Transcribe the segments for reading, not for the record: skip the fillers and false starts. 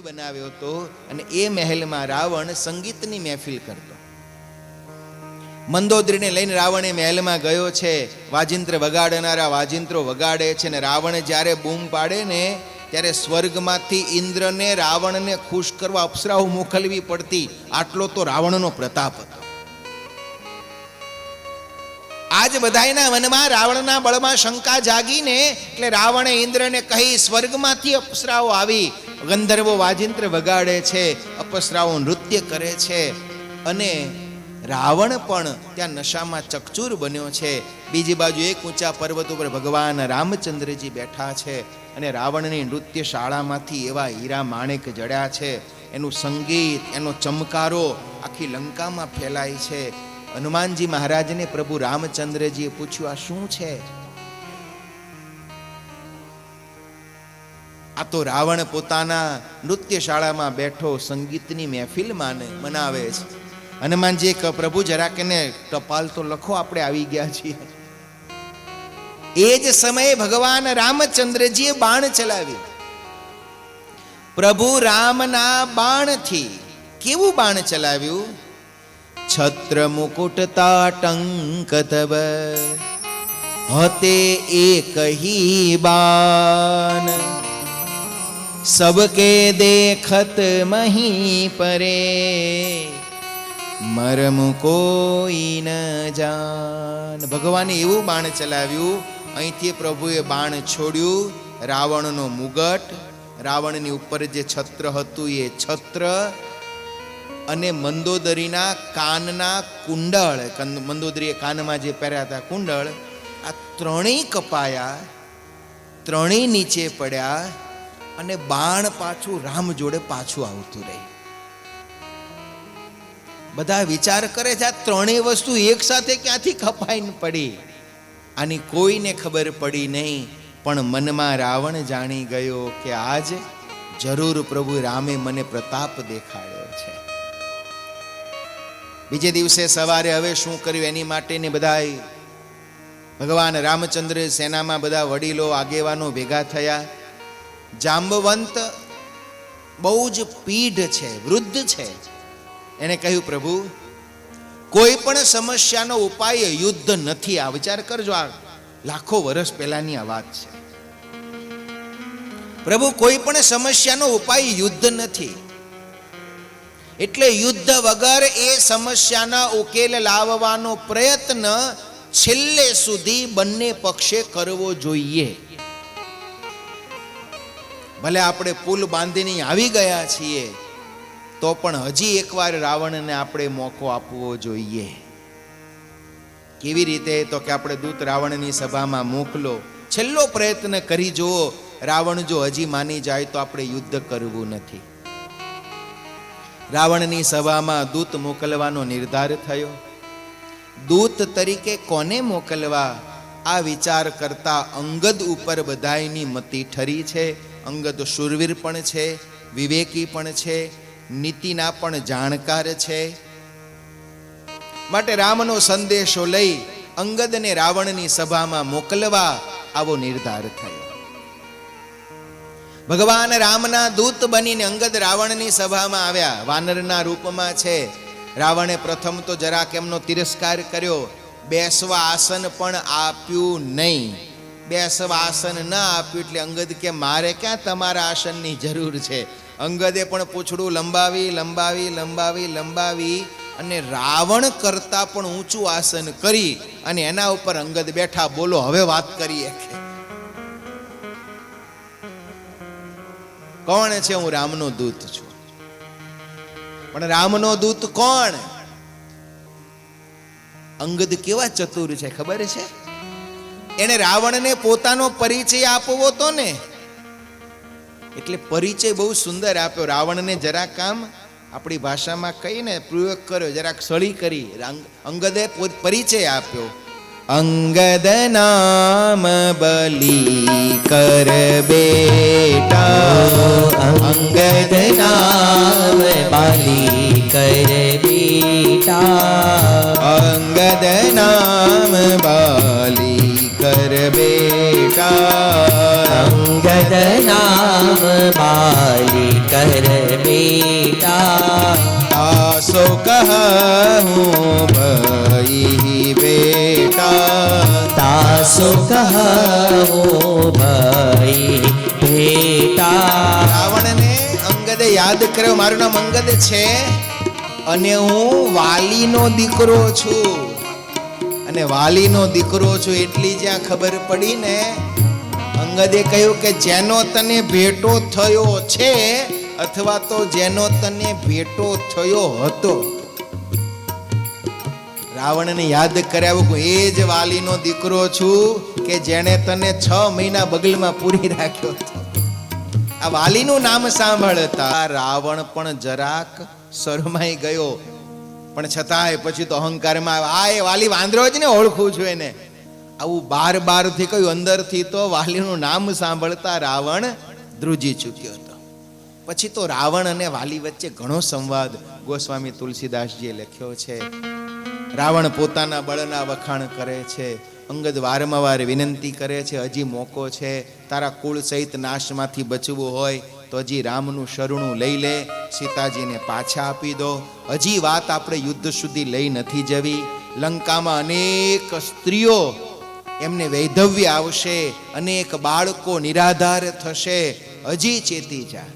બનાવ્યો હતો અને એ મહેલમાં રાવણ સંગીતની મહેફિલ કરતો. મંદોદરીને લઈને રાવણ એ મહેલમાં ગયો છે. વાજિંત્ર વગાડનારા વાજિંત્રો વગાડે છે ને રાવણ જ્યારે બૂમ પાડે ને ત્યારે સ્વર્ગમાંથી ઇન્દ્રને રાવણને ખુશ કરવા અપ્સરાઓ મોકલવી પડતી. આટલો તો રાવણનો પ્રતાપ હતો. આજ બધાયના મનમાં રાવણના બળમાં શંકા જાગીને એટલે રાવણે ઇન્દ્રને કહી સ્વર્ગમાંથી અપ્સરાઓ આવી, ગંધર્વો વાજિંત્ર વગાડે છે, અપ્સરાઓ નૃત્ય કરે છે અને રાવણ પણ ત્યાં નશામાં ચકચૂર બન્યો છે. બીજી બાજુ એક ઊંચા પર્વત ઉપર ભગવાન રામચંદ્રજી બેઠા છે અને રાવણની નૃત્ય શાળામાંથી એવા હીરા માણેક જડ્યા છે. એનું સંગીત, એનો ચમકારો આખી લંકામાં ફેલાય છે. હનુમાનજી મહારાજને પ્રભુ રામચંદ્રજીએ પૂછ્યું, આ શું છે? આ તો રાવણ પોતાના નૃત્ય શાળામાં બેઠો સંગીતની મહેફિલ મનાવે છે. હનુમાનજી પ્રભુ જરાક એને ટપાલ તો લખો, આપણે આવી ગયા છીએ. એ જ સમયે ભગવાન રામચંદ્રજીએ બાણ ચલાવ્યું. પ્રભુ રામના બાણથી કેવું બાણ ચલાવ્યું? છત્ર મુકુટ તાટંક તવ હતે એક હી બાન, સબકે દેખત મહી પરે મરમ કોઈ ન જાન. ભગવાને એવું બાણ ચલાવ્યું. અહીંથી પ્રભુએ બાણ છોડ્યું. રાવણનો મુગટ, રાવણની ઉપર જે છત્ર હતું એ છત્ર અને મંદોદરીના કાનના કુંડળ, મંદોદરીએ કાનમાં જે પહેર્યા હતા કુંડળ, આ ત્રણેય કપાયા, ત્રણેય નીચે પડ્યા અને બાણ પાછું રામ જોડે પાછું આવતું રહ્યું. બધા વિચાર કરે છે આ ત્રણેય વસ્તુ એક સાથે ક્યાંથી કપાઈને પડી? આની કોઈને ખબર પડી નહીં, પણ મનમાં રાવણ જાણી ગયો કે આજ જરૂર પ્રભુ રામે મને પ્રતાપ દેખાડ્યો છે. બીજે દિવસે સવારે હવે શું કર્યું એની માટે બધા ભગવાન રામચંદ્ર સેનામાં બધા વડીલો આગેવાનો ભેગા થયા. જાંબવંત બહુ જ પીઢ છે, વૃદ્ધ છે. એને કહ્યું, પ્રભુ કોઈ પણ સમસ્યાનો ઉપાય યુદ્ધ નથી. આ વિચાર કરજો, આ લાખો વર્ષ પહેલાની આ વાત છે. પ્રભુ કોઈ પણ સમસ્યાનો ઉપાય યુદ્ધ નથી, એટલે યુદ્ધ વગર એ સમસ્યાના ઉકેલ લાવવાનો પ્રયત્ન છેલ્લે સુધી બંને પક્ષે કરવો જોઈએ. ભલે આપણે પુલ બાંધીને આવી ગયા છીએ તો પણ હજી એકવાર રાવણને આપણે મોકો આપવો જોઈએ. કેવી રીતે? તો કે આપણે દૂત રાવણની સભામાં મોકલો, છેલ્લો પ્રયત્ન કરી જુઓ. રાવણ જો હજી માની જાય તો આપણે યુદ્ધ કરવું નથી. રાવણની સભામાં દૂત મોકલવાનો નિર્ધાર થયો. દૂત તરીકે કોને મોકલવા આ વિચાર કરતા અંગદ ઉપર બધાયની મતિ ઠરી છે. અંગદ શૂરવીર પણ છે, વિવેકી પણ છે, નીતિના પણ જાણકાર છે. માટે રામનો સંદેશો લઈ અંગદને રાવણની સભામાં મોકલવા આવો નિર્ધાર થયો. ભગવાન રામના દૂત બનીને અંગદ રાવણની સભામાં આવ્યા. વાનરના રૂપમાં છે. રાવણે પ્રથમ તો જરાક એમનો તિરસ્કાર કર્યો. બેસવા આસન પણ આપ્યું નહીં. બેસવા આસન ન આપ્યું એટલે અંગદ કે મારે ક્યાં તમારા આસનની જરૂર છે. અંગદે પણ પૂંછડું લંબાવી લંબાવી લંબાવી લંબાવી અને રાવણ કરતા પણ ઊંચું આસન કરી અને એના ઉપર અંગદ બેઠા. બોલો હવે વાત કરીએ. કોણ છે? હું રામનો દૂત છું. પણ રામનો દૂત કોણ? અંગદ કેવા ચતુર છે ખબર છે? એને રાવણને પોતાનો પરિચય આપવો તો ને, એટલે પરિચય બહુ સુંદર આપ્યો. રાવણને જરાક કામ આપણી ભાષામાં કહીને પ્રયોગ કર્યો, જરાક સળી કરી. અંગદે પરિચય આપ્યો. અંગદ નામ બલી કર બેટા, અંગદ નામ બલી કર બેટા, અંગદ નામ બલી કર બેટા, अंगद नाम बाली कर बेटा तासो कहूँ भई बेटा तासो कहूँ भाई बेटा રાવણને અંગદે યાદ કર્યો, મારું નામ અંગદ છે અને હું વાલીનો દીકરો છું. અને વાલીનો દીકરો છું એટલી જ્યાં ખબર પડી ને, અંગદે કહ્યું કે જેનો તને ભેટો થયો છે અથવા તો જેનો તને ભેટો થયો હતો. રાવણને યાદ કરાવ્યું કે એ જ વાલીનો દીકરો છું કે જેણે તને 6 મહિના બગલમાં પૂરી રાખ્યો હતો. આ વાલીનું નામ સાંભળતા રાવણ પણ જરાક શરમાઈ ગયો, પણ છતાંય પછી તો અહંકારમાં આ એ વાલી વાંદરો જ ને, ઓળખું છું એને. આવું બાર થી કહ્યું, અંદરથી તો વાલીનું નામ સાંભળતા રાવણ ધ્રુજી ચૂક્યો હતો. પછી તો રાવણ અને વાલી વચ્ચે ઘણો સંવાદ ગોસ્વામી તુલસીદાસજીએ લખ્યો છે. રાવણ પોતાના બળના વખાણ કરે છે. અંગદ વારંવાર વિનંતી કરે છે, હજી મોકો છે, તારા કુળ સહિત નાશમાંથી બચવું હોય તો હજી રામનું શરણું લઈ લે, સીતાજીને પાછા આપી દો. હજી વાત આપણે યુદ્ધ સુધી લઈ નથી જવી. લંકામાં અનેક સ્ત્રીઓ એમને વૈધવ્ય આવશે, અનેક બાળકો નિરાધાર થશે, હજી ચેતી જા.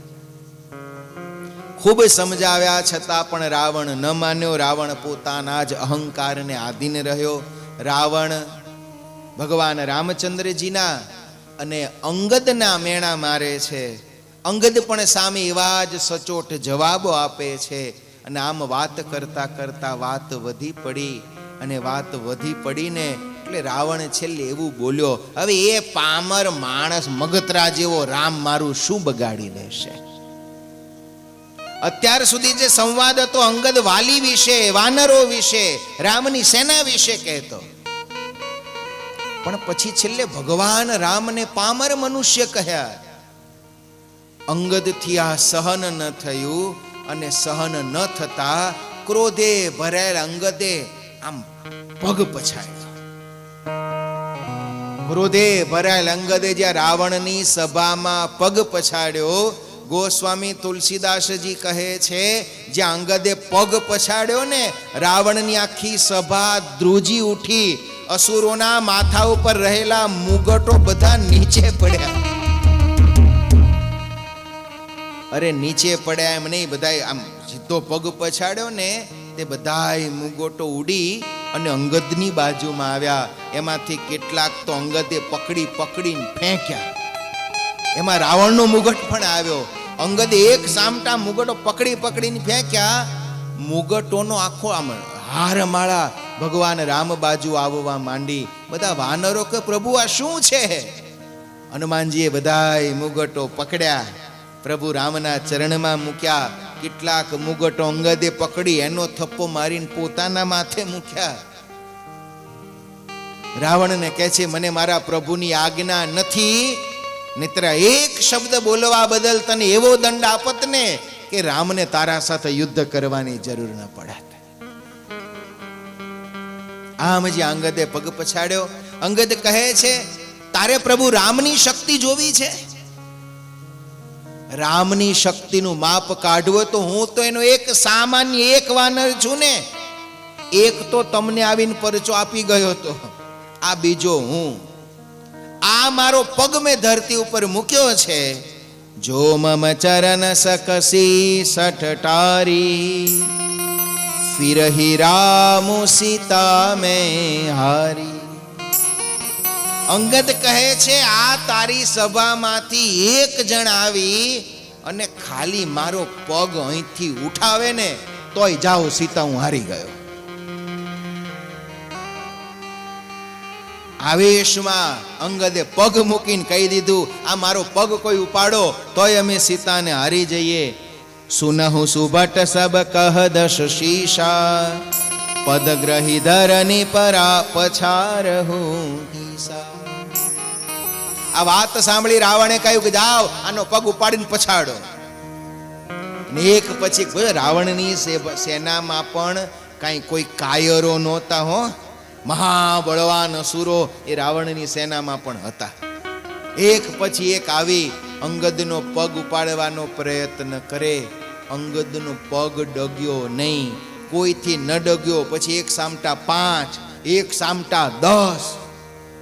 ખૂબ સમજાવ્યા છતાં પણ રાવણ ન માન્યો. રાવણ પોતાના જ અહંકારને આધીન રહ્યો. રાવણ ભગવાન રામચંદ્રજીના અને અંગદના મેણા મારે છે. અંગદ પણ સામે એવા જ સચોટ જવાબો આપે છે. અને આમ વાત કરતા કરતા વાત વધી પડી, અને વાત વધી પડીને એટલે રાવણ છેલ્લે એવું બોલ્યો, હવે એ પામર માણસ મગતરા જેવો રામ મારું શું બગાડી લેશે? અત્યાર સુધી જે સંવાદ હતો અંગદ વાલી વિશે, વાનરો વિશે, રામની સેના વિશે કહેતો, પણ પછી છેલ્લે ભગવાન રામને પામર મનુષ્ય કહ્યા. અંગદથી આ સહન ન થયું, અને સહન ન થતા ક્રોધે ભરાયેલ અંગદે આમ પગ પછાડ્યો. ક્રોધે ભરાયેલ અંગદે જ્યાં રાવણની સભામાં પગ પછાડ્યો, ગોસ્વામી તુલસીદાસજી કહે છે જ્યાં અંગદે પગ પછાડ્યો ને, રાવણની આખી સભા ધ્રુજી ઉઠી. અસુરોના માથા ઉપર રહેલા મુગટો બધા નીચે પડ્યા. અરે નીચે પડ્યા એમ નહીં, બધા આમ સીધો પગ પછાડ્યો ને તે બધાય મુગટો ઉડી અને અંગદની બાજુમાં આવ્યા. એમાંથી કેટલાક તો અંગદે પકડીને ફેંક્યા. એમાં રાવણનો મુગટ પણ આવ્યો. અંગદે એક સામટા મુગટો પકડીને ફેંક્યા. મુગટોનો આખો આમ હારમાળા ભગવાન રામ બાજુ આવવા માંડી. બધા વાનરો કે પ્રભુ આ શું છે? હનુમાનજીએ બધાય મુગટો પકડ્યા, પ્રભુ રામના ચરણમાં મૂક્યા. કેટલાક મુગટો અંગદે પકડી એનો થપ્પો મારીને પોતાના માથે મૂક્યા. રાવણને કહે છે મને મારા પ્રભુની આજ્ઞા નથી, નહીતર એક શબ્દ બોલવા બદલ તને એવો દંડ આપત ને કે રામને તારા સાથે યુદ્ધ કરવાની જરૂર ન પડત. આમ જે અંગદે પગ પછાડ્યો. અંગદ કહે છે તારે પ્રભુ રામની શક્તિ જોવી છે? રામની શક્તિનું માપ કાઢવો તો હું તો એનો એક સામાન્ય એક વાનર છું ને. એક તો તમને આવીને પરચો આપી ગયો હતો, આ બીજો હું. આ મારો પગ મેં ધરતી ઉપર મૂક્યો છે. જો મમ ચરણ સકસી સઠટારી, ફિરહી રામ સીતા મેં હારી. અંગદ કહે છે આ તારી સભામાંથી એક જણ આવી અને ખાલી મારો પગ અહીંથી ઉઠાવે ને તોય જાઓ સીતા હું હારી ગયો. આવેશમાં અંગદે પગ મૂકીને કહી દીધું આ મારો પગ કોઈ ઉપાડો તોય અમે સીતાને હારી જઈએ. સુનહુ સુભટ સબ કહ દશ શીશા, પદ ગ્રહી ધરની પરા પછારહું ઈશા. આ વાત સાંભળી રાવણે કહ્યું કે જાઓ આનો પગ ઉપાડીને પછાડો. એક પછી રાવણની સેનામાં પણ કઈ કોઈ કાયરો નહોતા હો. મહાબળવાન અસુરો એ રાવણની સેનામાં પણ હતા. એક પછી એક આવી અંગદનો પગ ઉપાડવાનો પ્રયત્ન કરે. અંગદનો પગ ડગ્યો નહીં, કોઈથી ન ડગ્યો. પછી એક સામટા 5, એક સામટા 10,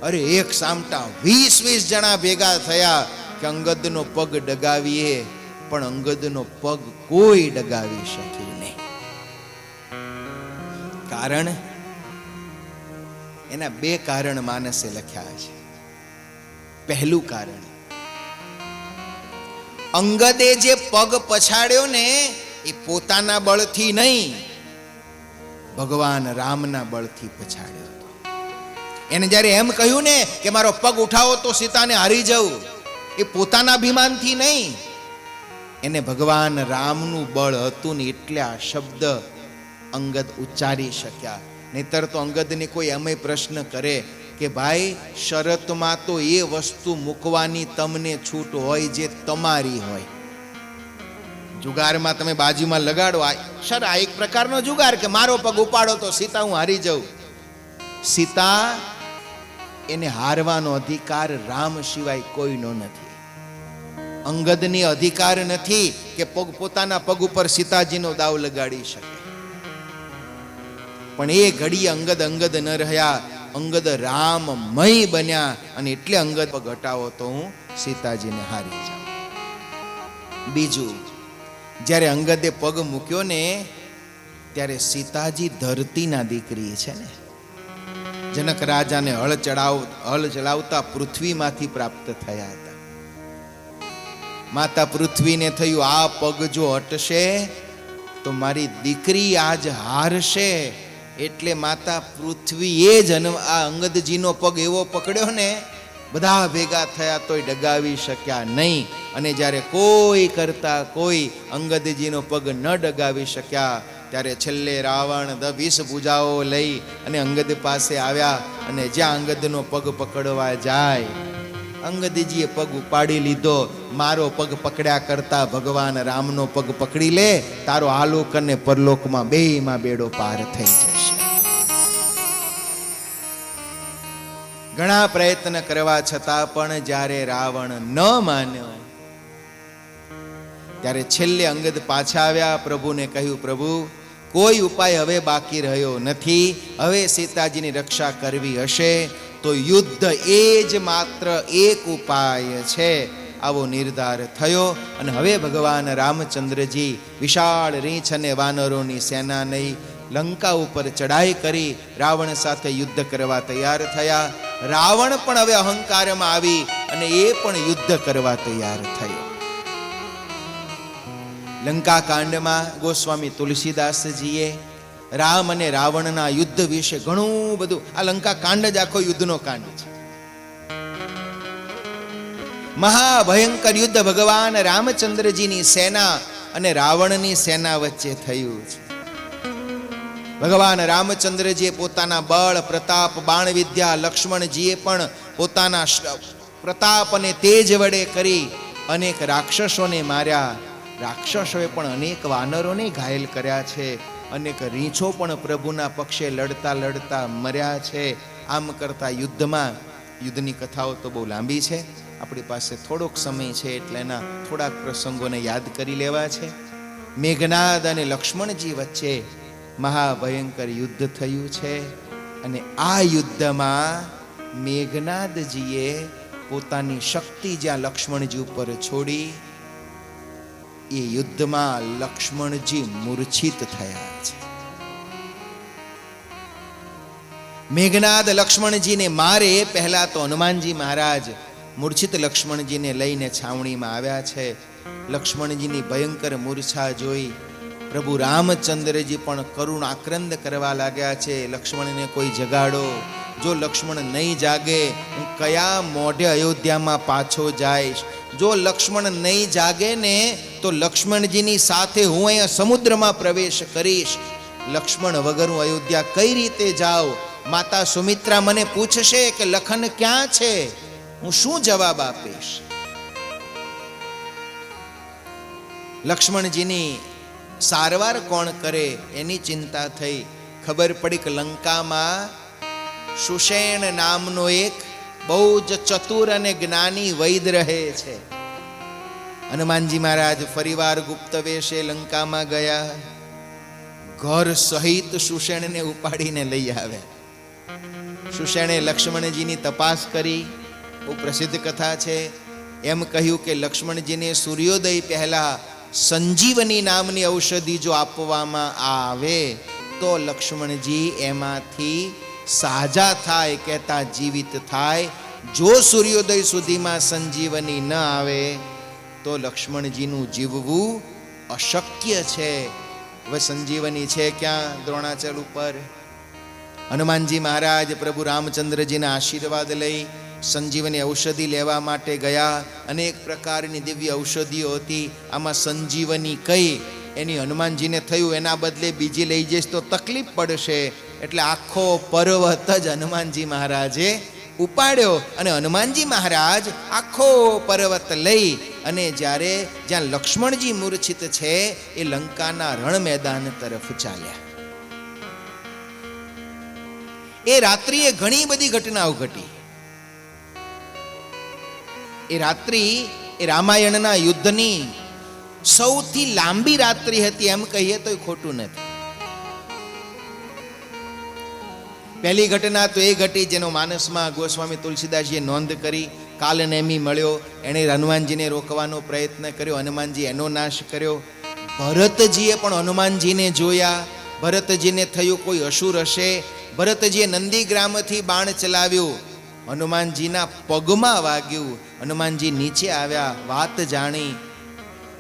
અરે એક સામટા 20 જણા ભેગા થયા કે અંગદનો પગ ડગાવીએ, પણ અંગદનો પગ કોઈ ડગાવી શક્યું નહીં. કારણ એના 2 કારણ માનસે લખ્યા છે. પહેલું કારણ, અંગદે જે પગ પછાડ્યો ને એ પોતાના બળથી નહીં, ભગવાન રામના બળથી પછાડ્યો હતો. એને જ્યારે એમ કહ્યું ને કે મારો પગ ઉઠાવો તો સીતાને હારી જાઉં, એ પોતાના અભિમાનથી નહીં, એને ભગવાન રામનું બળ હતું ને એટલે આ શબ્દ અંગદ ઉચ્ચારી શક્યા. નહીતર તો અંગદને કોઈ એમય પ્રશ્ન કરે કે ભાઈ, શરતમાં તો એ વસ્તુ મૂકવાની તમને છૂટ હોય જે તમારી હોય. જુગારમાં તમે બાજુમાં લગાડો, સર આ એક પ્રકારનો જુગાર કે મારો પગ ઉપાડો તો સીતા હું હારી જાઉં. સીતા એને હારવાનો અધિકાર રામ સિવાય કોઈનો નથી. અંગદની અધિકાર નથી કે પોતાના પગ ઉપર સીતાજીનો દાવ લગાડી શકે. પણ એ ઘડીએ અંગદ ન રહ્યા, અંગદ રામમય બન્યા અને એટલે અંગદ પગ હટાવો તો હું સીતાજીને હારી જાઉં. બીજું, જ્યારે અંગદે પગ મૂક્યો ને ત્યારે સીતાજી ધરતીના દીકરી છે ને, જનક રાજાને હળ ચલાવતા પૃથ્વીમાંથી પ્રાપ્ત થયા હતા. માતા પૃથ્વીને થયું આ પગ જો હટશે તો મારી દીકરી આજ હારશે. એટલે માતા પૃથ્વીએ જ આ અંગદજીનો પગ એવો પકડ્યો ને, બધા ભેગા થયા તોય ડગાવી શક્યા નહીં. અને જ્યારે કોઈ કરતા કોઈ અંગદજીનો પગ ન ડગાવી શક્યા ત્યારે છેલ્લે રાવણ 20 ભુજાઓ લઈ અને અંગદ પાસે આવ્યા. અને જ્યાં અંગદનો પગ પકડવા જાય, અંગદજીએ પગ ઉપાડી લીધો. મારો પગ પકડ્યા કરતા ભગવાન રામનો પગ પકડી લે, તારો આલોક અને પરલોકમાં બેયમાં બેડો પાર થઈ જશે. ઘણા પ્રયત્ન કરવા છતાં પણ જ્યારે રાવણ ન માન્યો ત્યારે છેલ્લે અંગદ પાછા આવ્યા, પ્રભુને કહ્યું, પ્રભુ કોઈ ઉપાય હવે બાકી રહ્યો નથી. હવે સીતાજીની રક્ષા કરવી હશે તો યુદ્ધ એ જ માત્ર એક ઉપાય છે. આવો નિર્ધાર થયો અને હવે ભગવાન રામચંદ્રજી વિશાળ રીંછ અને વાનરોની સેના લઈ લંકા ઉપર ચડાઈ કરી રાવણ સાથે યુદ્ધ કરવા તૈયાર થયા. રાવણ પણ હવે અહંકારમાં આવી અને એ પણ યુદ્ધ કરવા તૈયાર થયો. લંકા કાંડમાં ગોસ્વામી તુલસીદાસજીએ રામ અને રાવણના યુદ્ધ વિશે ઘણું બધું, આ લંકા કાંડ જ આખો યુદ્ધનો કાંડ છે. મહાભયંકર યુદ્ધ ભગવાન રામચંદ્રજીની સેના અને રાવણની સેના વચ્ચે થયું છે. ભગવાન રામચંદ્રજીએ પોતાના બળ પ્રતાપ બાણ વિદ્યા, લક્ષ્મણજીએ પણ પોતાના પ્રતાપ અને તેજ વડે કરી અનેક રાક્ષસોને માર્યા. રાક્ષસોએ પણ અનેક વાનરોને ઘાયલ કર્યા છે. અનેક રીંછો પણ પ્રભુના પક્ષે લડતા લડતા મર્યા છે. આમ કરતા યુદ્ધની કથાઓ તો બહુ લાંબી છે. આપણી પાસે થોડોક સમય છે એટલે એના થોડાક પ્રસંગોને યાદ કરી લેવા છે. મેઘનાદ અને લક્ષ્મણજી વચ્ચે મહાભયંકર યુદ્ધ થયું છે અને આ યુદ્ધમાં મેઘનાદજીએ પોતાની શક્તિ જ્યાં લક્ષ્મણજી ઉપર છોડી, એ યુદ્ધમાં લક્ષ્મણજી મૂર્છિત થયા છે. મેઘનાદ લક્ષ્મણજીને મારે પહેલા તો હનુમાનજી મહારાજ મૂર્છિત લક્ષ્મણજીને લઈને છાવણીમાં આવ્યા છે. લક્ષ્મણજીની ભયંકર મૂર્છા જોઈ પ્રભુ રામચંદ્રજી પણ કરુણાક્રંદ કરવા લાગ્યા છે. લક્ષ્મણને કોઈ જગાડો, જો લક્ષ્મણ નહીં જાગે હું કયા મોઢે અયોધ્યામાં પાછો જઈશ. જો લક્ષ્મણ નહીં જાગે ને તો લક્ષ્મણજીની સાથે હું અહીંયા સમુદ્રમાં પ્રવેશ કરીશ. લક્ષ્મણ વગર હું અયોધ્યા કઈ રીતે જાઉં? માતા સુમિત્રા મને પૂછશે કે લખન ક્યાં છે, હું શું જવાબ આપીશ? લક્ષ્મણજીની સારવાર કોણ કરે એની ચિંતા થઈ. ખબર પડી કે લંકામાં સુષેણ નામનો એક બહુ જ ચતુર અને જ્ઞાની વૈદ રહે છે. હનુમાનજી મહારાજ ફરીવાર ગુપ્ત વેશે લંકામાં ગયા. ઘર સહિત સુષેણને ઉપાડીને લઈ આવ્યા. સુષેણે લક્ષ્મણજીની તપાસ કરી. બહુ પ્રસિદ્ધ કથા છે. એમ કહ્યું કે લક્ષ્મણજીને સૂર્યોદય પહેલા સંજીવની નામની ઔષધિ જો આપવામાં આવે તો લક્ષ્મણજી એમાંથી સાજા થાય, કહેતા જીવિત થાય. જો સૂર્યોદય સુધીમાં સંજીવની ન આવે તો લક્ષ્મણજીનું જીવવું અશક્ય છે. હવે સંજીવની છે ક્યાં? દ્રોણાચલ ઉપર. હનુમાનજી મહારાજ પ્રભુ રામચંદ્રજીના આશીર્વાદ લઈ સંજીવની ઔષધિ લેવા માટે ગયા. અનેક પ્રકારની દિવ્ય ઔષધિઓ હતી. આમાં સંજીવની કઈ એની હનુમાનજીને થયું, એના બદલે બીજી લઈ જઈશ તો તકલીફ પડશે. એટલે આખો પર્વત જ હનુમાનજી મહારાજે ઉપાડ્યો અને હનુમાનજી મહારાજ આખો પર્વત લઈ અને જ્યારે જ્યાં લક્ષ્મણજી મૂર્છિત છે એ લંકાના રણ મેદાન તરફ ચાલ્યા. એ રાત્રિએ ઘણી બધી ઘટનાઓ ઘટી. એ રાત્રિ એ રામાયણના યુદ્ધની સૌથી લાંબી રાત્રિ હતી એમ કહીએ તો ખોટું નથી. પહેલી ઘટના તો એ ઘટી જેનો માનસમાં ગોસ્વામી તુલસીદાસજીએ નોંધ કરી. કાલનેમી મળ્યો, એણે હનુમાનજીને રોકવાનો પ્રયત્ન કર્યો, હનુમાનજી એનો નાશ કર્યો. ભરતજીએ પણ હનુમાનજીને જોયા. ભરતજીને થયું કોઈ અસુર હશે. ભરતજીએ નંદીગ્રામથી બાણ ચલાવ્યું, હનુમાનજીના પગમાં વાગ્યું. હનુમાનજી નીચે આવ્યા, વાત જાણી.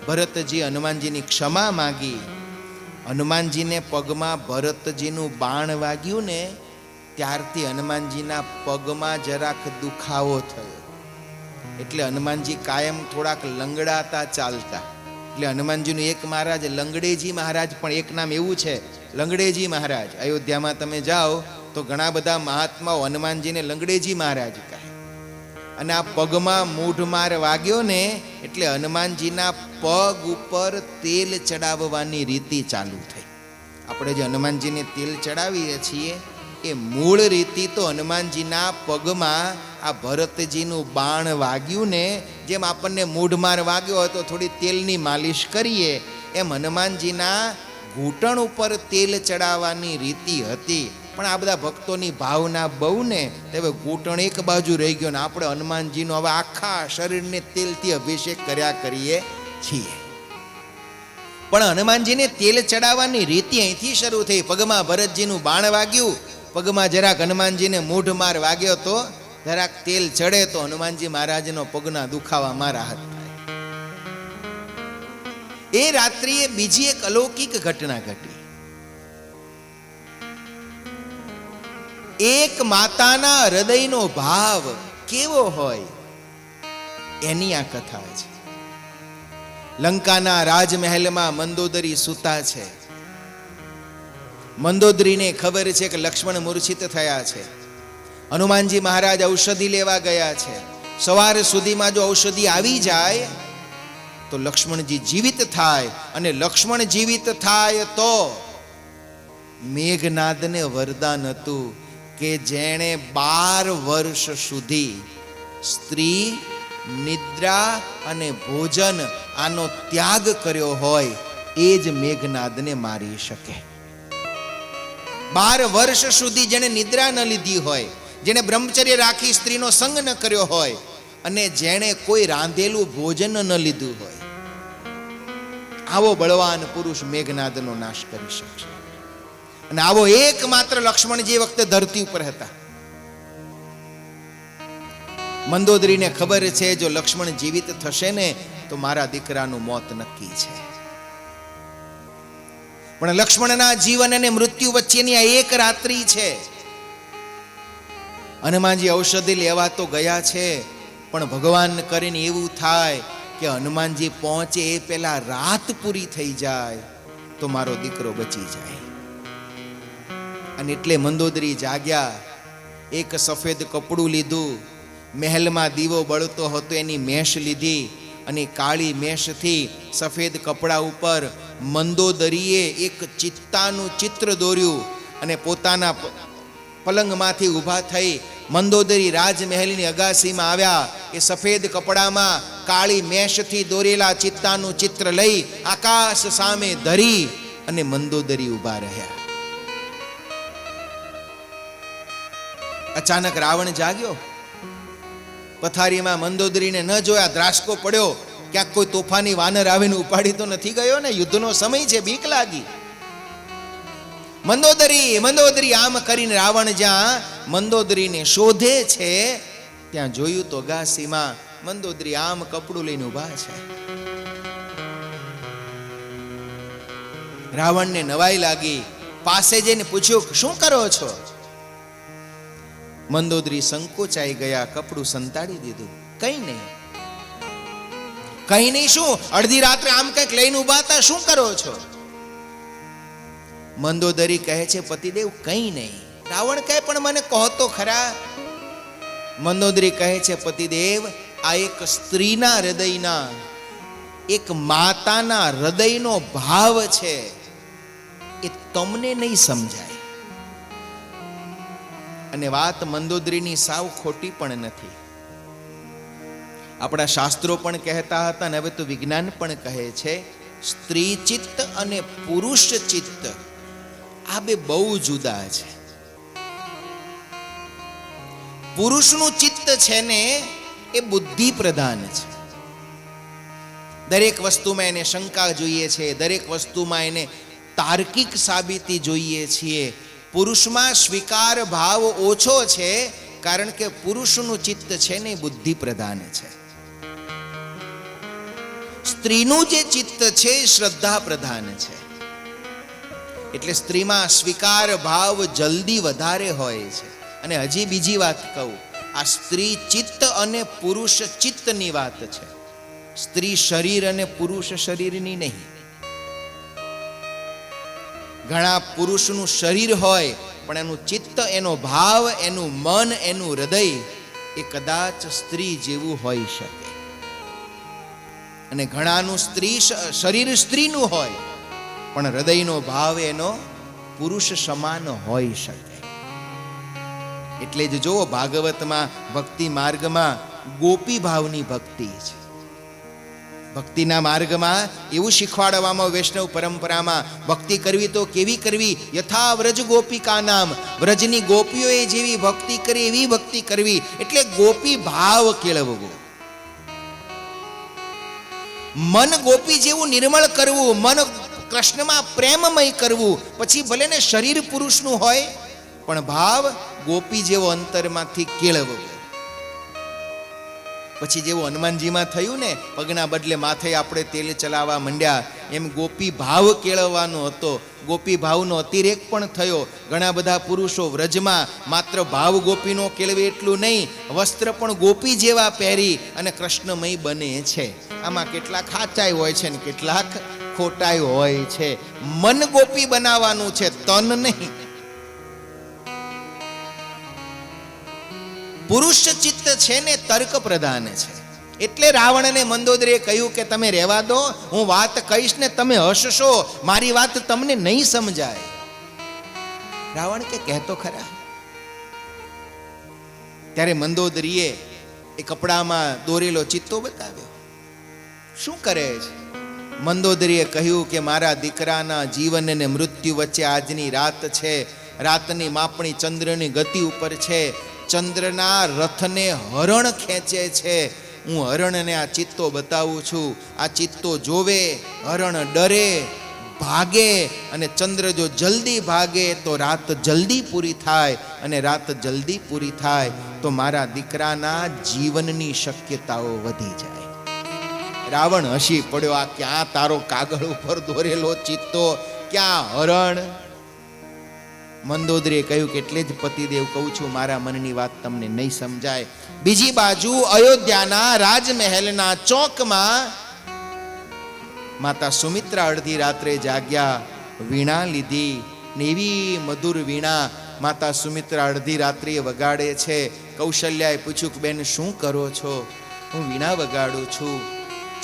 ભરતજી હનુમાનજીની ક્ષમા માગી. હનુમાનજીને પગમાં ભરતજીનું બાણ વાગ્યું ને ત્યારથી હનુમાનજીના પગમાં જરાક દુખાવો થયો. એટલે હનુમાનજી કાયમ થોડાક લંગડાતા ચાલતા. એટલે હનુમાનજીનું એક મહારાજ લંગડેજી મહારાજ, પણ એક નામ એવું છે લંગડેજી મહારાજ. અયોધ્યામાં તમે જાઓ તો ઘણા બધા મહાત્માઓ હનુમાનજીને લંગડેજી મહારાજ કહે. અને આ પગમાં મૂઢમાર વાગ્યો ને એટલે હનુમાનજીના પગ ઉપર તેલ ચડાવવાની રીતિ ચાલુ થઈ. આપણે જે હનુમાનજીને તેલ ચડાવીએ છીએ એ મૂળ રીતિ તો હનુમાનજીના પગમાં આ ભરતજીનું બાણ વાગ્યું ને જેમ આપણને મૂઢમાર વાગ્યો હોય તો થોડી તેલની માલિશ કરીએ, એમ હનુમાનજીના ઘૂંટણ ઉપર તેલ ચડાવવાની રીતિ હતી. પણ આ બધા ભક્તોની ભાવના બહુ ને હવે ઘૂંટણ એક બાજુ રહી ગયો ને આપણે હનુમાનજીનો હવે આખા શરીરને તેલથી અભિષેક કર્યા કરીએ છીએ. પણ હનુમાનજીને તેલ ચડાવવાની રીતિ અહીંથી શરૂ થઈ. પગમાં ભરતજીનું બાણ વાગ્યું, પગમાં જરાક હનુમાનજીને મૂઢમાર વાગ્યો તો જરાક તેલ ચડે તો હનુમાનજી મહારાજનો પગના દુખાવામાં રાહત થાય. એ રાત્રિએ બીજી એક અલૌકિક ઘટના ઘટી. એક માતાના હૃદયનો ભાવ કેવો હોય એની આ કથા છે. લંકાના રાજમહેલમાં મંદોદરી સૂતા છે. મંદોદરીને ખબર છે કે લક્ષ્મણ મૂર્છિત થયા છે. હનુમાનજી મહારાજ ઔષધિ લેવા ગયા છે. સવાર સુધીમાં જો ઔષધિ આવી જાય તો લક્ષ્મણજી જીવિત થાય, અને લક્ષ્મણ જીવિત થાય તો મેઘનાદને વરદાન હતું કે જેણે 12 વર્ષ સુધી સ્ત્રી, નિદ્રા અને ભોજન આનો ત્યાગ કર્યો હોય એ જ મેઘનાદને મારી શકે. 12 વર્ષ સુધી જેણે નિદ્રા ન લીધી હોય, જેણે બ્રહ્મચર્ય રાખી સ્ત્રીનો સંગ ન કર્યો હોય, અને જેણે કોઈ રાંધેલું ભોજન ન લીધું હોય, આવો બળવાન પુરુષ મેઘનાદનો નાશ કરી શકશે. અને આવો એકમાત્ર લક્ષ્મણજી વખતે ધરતી ઉપર હતા. મંદોદરીને ખબર છે જો લક્ષ્મણ જીવિત થશે ને તો મારા દીકરાનું મોત નક્કી છે. પણ લક્ષ્મણના જીવન અને મૃત્યુ વચ્ચેની આ એક રાત્રિ છે. હનુમાનજી ઔષધિ લેવા તો ગયા છે, પણ ભગવાન કરીને એવું થાય કે હનુમાનજી પહોંચે એ પહેલા રાત પૂરી થઈ જાય તો મારો દીકરો બચી જાય. અને એટલે મંદોદરી જાગ્યા. એક સફેદ કપડું લીધું, મહેલમાં દીવો બળતો હતો એની મેશ લીધી, અને કાળી મેશથી સફેદ કપડા ઉપર મંદોદરીએ એક ચિત્તાનું ચિત્ર દોર્યું, અને પોતાના પલંગમાંથી ઊભા થઈ મંદોદરી રાજમહેલની અગાસીમાં આવ્યા. એ સફેદ કપડામાં કાળી મેષથી દોરેલા ચિત્તાનું ચિત્ર લઈ આકાશ સામે ધરી અને મંદોદરી ઊભા રહ્યા. અચાનક રાવણ જાગ્યો. પથારીમાં મંદોદરીને ન જોયા, દ્રાસકો પડ્યો. ક્યાંક કોઈ તોફાની વાનર આવીને ઉપાડી તો નથી ગયો ને? યુદ્ધનો સમય છે, બીક લાગી. મંદોદરી મંદોદરી આમ કરીને રાવણ જ્યાં મંદોદરીને શોધે છે ત્યાં જોયું તો અગાસીમાં મંદોદરી આમ કપડું લઈને ઊભા છે. રાવણને નવાઈ લાગી. પાસે જઈને પૂછ્યું, શું કરો છો? મંદોદરી સંકોચાઈ ગયા, કપડું સંતાડી દીધું. કઈ નહીં. કઈ નહીં શું? અડધી રાત્રે આમ કંઈક લઈને ઊભા હતા, શું કરો છો? મંદોદરી કહે છે, પતિદેવ કઈ નહીં. રાવણ કહે, પણ મને કહો તો ખરા. મંદોદરી કહે છે, પતિદેવ આ એક સ્ત્રીના હૃદયના, એક માતાના હૃદયનો ભાવ છે, એ તમને નહીં સમજાય. અને વાત મંદોદરીની સાવ ખોટી પણ નથી. આપણા શાસ્ત્રો પણ કહેતા હતા અને હવે તો વિજ્ઞાન પણ કહે છે, સ્ત્રી ચિત્ત અને પુરુષ ચિત્ત આ બે બહુ જુદા છે. પુરુષનું ચિત્ત છે ને એ બુદ્ધિ પ્રધાન છે. દરેક વસ્તુમાં એને શંકા જોઈએ છે, દરેક વસ્તુમાં એને તાર્કિક સાબિતી જોઈએ છીએ. પુરુષમાં સ્વીકાર ભાવ ઓછો છે, કારણ કે પુરુષનું ચિત્ત છે ને બુદ્ધિ પ્રધાન છે. સ્ત્રીનું જે ચિત્ત છે એ શ્રદ્ધા પ્રધાન છે. એટલે સ્ત્રીમાં સ્વીકાર ભાવ જલ્દી વધારે હોય છે. અને હજી બીજી વાત કહું, આ સ્ત્રી ચિત્ત અને પુરુષ ચિત્તની વાત છે. સ્ત્રી શરીર અને પુરુષ શરીરની નહીં. ઘણા પુરુષનું શરીર હોય પણ એનું ચિત્ત, એનો ભાવ, એનું મન, એનું હૃદય એ કદાચ સ્ત્રી જેવું હોઈ શકે. અને ઘણાનું શરીર સ્ત્રીનું હોય પણ હૃદયનો ભાવ એનો પુરુષ સમાન હોઈ શકે. એટલે જ જો ભાગવતમાં ભક્તિ માર્ગમાં ગોપી ભાવની ભક્તિ છે. ભક્તિના માર્ગમાં એવું શીખવાડવામાં વૈષ્ણવ પરંપરામાં, ભક્તિ કરવી તો કેવી કરવી? યથા વ્રજ ગોપિકા નામ, વ્રજની ગોપીઓએ જેવી ભક્તિ કરી એવી ભક્તિ કરવી. એટલે ગોપી ભાવ કેળવવો, મન ગોપી જેવું નિર્મળ કરવું, મન કૃષ્ણમાં પ્રેમમય કરવું. પછી ભલે ને શરીર પુરુષનું હોય પણ ભાવ ગોપી જેવો અંતરમાંથી કેળવવો. પછી જેવું હનુમાનજીમાં થયું ને, પગના બદલે માથે આપણે તેલ ચલાવવા માંડ્યા, એમ ગોપી ભાવ કેળવવાનો હતો. ગોપી ભાવનો અતિરેક પણ થયો. ઘણા બધા પુરુષો વ્રજમાં માત્ર ભાવ ગોપીનો કેળવે એટલું નહીં, વસ્ત્ર પણ ગોપી જેવા પહેરી અને કૃષ્ણમય બને છે. આમાં કેટલાક સાચાઈ હોય છે ને કેટલાક ખોટાઈ હોય છે. મન ગોપી બનાવવાનું છે, તન નહીં. પુરુષ ચિત્ત છે ને તર્ક પ્રધાન છે. એટલે રાવણને મંદોદરીએ કહ્યું કે તમે રહેવા દો, હું વાત કહીશ ને તમે હસશો, મારી વાત તમને નહીં સમજાય. રાવણ કે કહેતો ખરા. ત્યારે મંદોદરીએ એ કપડામાં દોરેલો ચિત્તો બતાવ્યો. શું કરે છે? મંદોદરીએ કહ્યું કે મારા દીકરાના જીવન અને મૃત્યુ વચ્ચે આજની રાત છે. રાતની માપણી ચંદ્રની ગતિ ઉપર છે. ચંદ્રના રથને હરણ ખેંચે છે. હું હરણને આ ચિત્તો બતાવું છું. આ ચિત્તો જોવે, હરણ ડરે, ભાગે. અને ચંદ્ર જો જલ્દી ભાગે તો રાત જલ્દી પૂરી થાય, અને રાત જલ્દી પૂરી થાય તો મારા દીકરાના જીવનની શક્યતાઓ વધી જાય. રાવણ હસી પડ્યો. આ ક્યાં તારો કાગળ ઉપર દોરેલો ચિત્તો, ક્યાં હરણ? મંદોદરીએ કહ્યું કે એટલે જ પતિદેવ કહું છું, મારા મનની વાત તમને નહીં સમજાય. બીજી બાજુ અયોધ્યાના રાજમહેલના ચોકમાં માતા સુમિત્રા અડધી રાત્રે જાગ્યા, વીણા લીધી. ને એવી મધુર વીણા માતા સુમિત્રા અડધી રાત્રિએ વગાડે છે. કૌશલ્યાએ પૂછ્યું કે બેન શું કરો છો? હું વીણા વગાડું છું.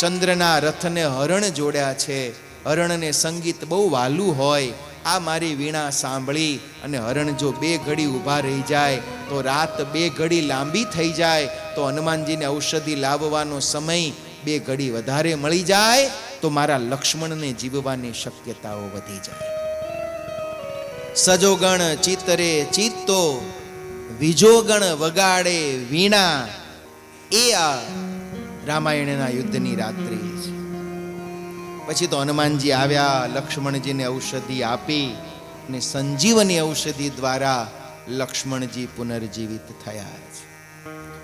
ચંદ્રના રથને હરણ જોડ્યા છે. હરણને સંગીત બહુ વાલું હોય આ મારી વીણા સાંભળી અને હરણ જો 2 ઘડી ઊભા રહી જાય તો રાત 2 ઘડી લાંબી થઈ જાય, તો હનુમાનજીને ઔષધિ લાવવાનો સમય 2 ઘડી વધારે મળી જાય તો મારા લક્ષ્મણને જીવવાની શક્યતાઓ વધી જાય. સજોગણ ચિતરે ચિત્તો, વિજોગણ વગાડે વીણા. એ આ રામાયણના યુદ્ધની રાત્રિ છે. પછી તો હનુમાનજી આવ્યા, લક્ષ્મણજીને ઔષધિ આપી અને સંજીવની ઔષધિ દ્વારા લક્ષ્મણજી પુનર્જીવિત થયા છે.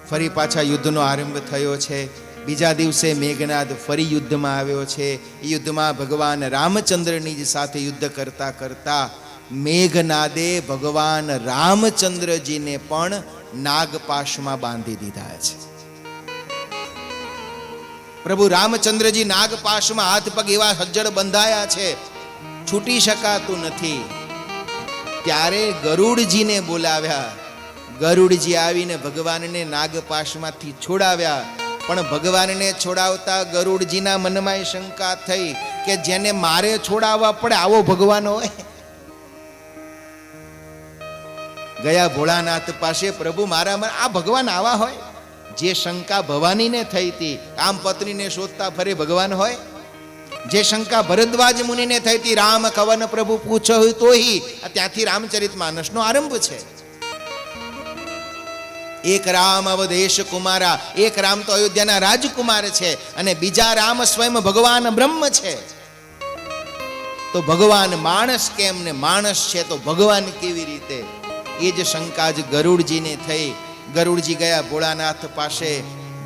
ફરી પાછા યુદ્ધનો આરંભ થયો છે. બીજા દિવસે મેઘનાદ ફરી યુદ્ધમાં આવ્યો છે. એ યુદ્ધમાં ભગવાન રામચંદ્રની જ સાથે યુદ્ધ કરતા કરતા મેઘનાદે ભગવાન રામચંદ્રજીને પણ નાગપાશમાં બાંધી દીધા છે. પ્રભુ રામચંદ્રજી નાગપાશમાં હાથ પગ એવા સજ્જડ બંધાયા છે, છૂટી શકાતું નથી. ત્યારે ગરુડજીને બોલાવ્યા. ગરુડજી આવીને ભગવાનને નાગપાશમાંથી છોડાવ્યા. પણ ભગવાનને છોડાવતા ગરુડજીના મનમાં શંકા થઈ કે જેને મારે છોડાવવા પડે આવો ભગવાન હોય. ગયા ભોળાનાથ પાસે, પ્રભુ મારા આ ભગવાન આવા હોય? જે શંકા ભવાનીને થઈ હતી, આમ પત્નીને શોધતા ફરે ભગવાન હોય? જે શંકા ભરદ્વાજ મુનિને થઈ હતી, રામ કવન પ્રભુ પૂછો હોય તોહી, ત્યાંથી રામચરિતમાનસનો આરંભ છે. એક રામ અવધેશ કુમારા, એક રામ તો અયોધ્યાના રાજકુમાર છે અને બીજા રામ સ્વયં ભગવાન બ્રહ્મ છે. તો ભગવાન માણસ કેમ ને માણસ છે તો ભગવાન કેવી રીતે? એ જ શંકા જ ગરુડજીને થઈ. ગરુડજી ગયા ભોળાનાથ પાસે.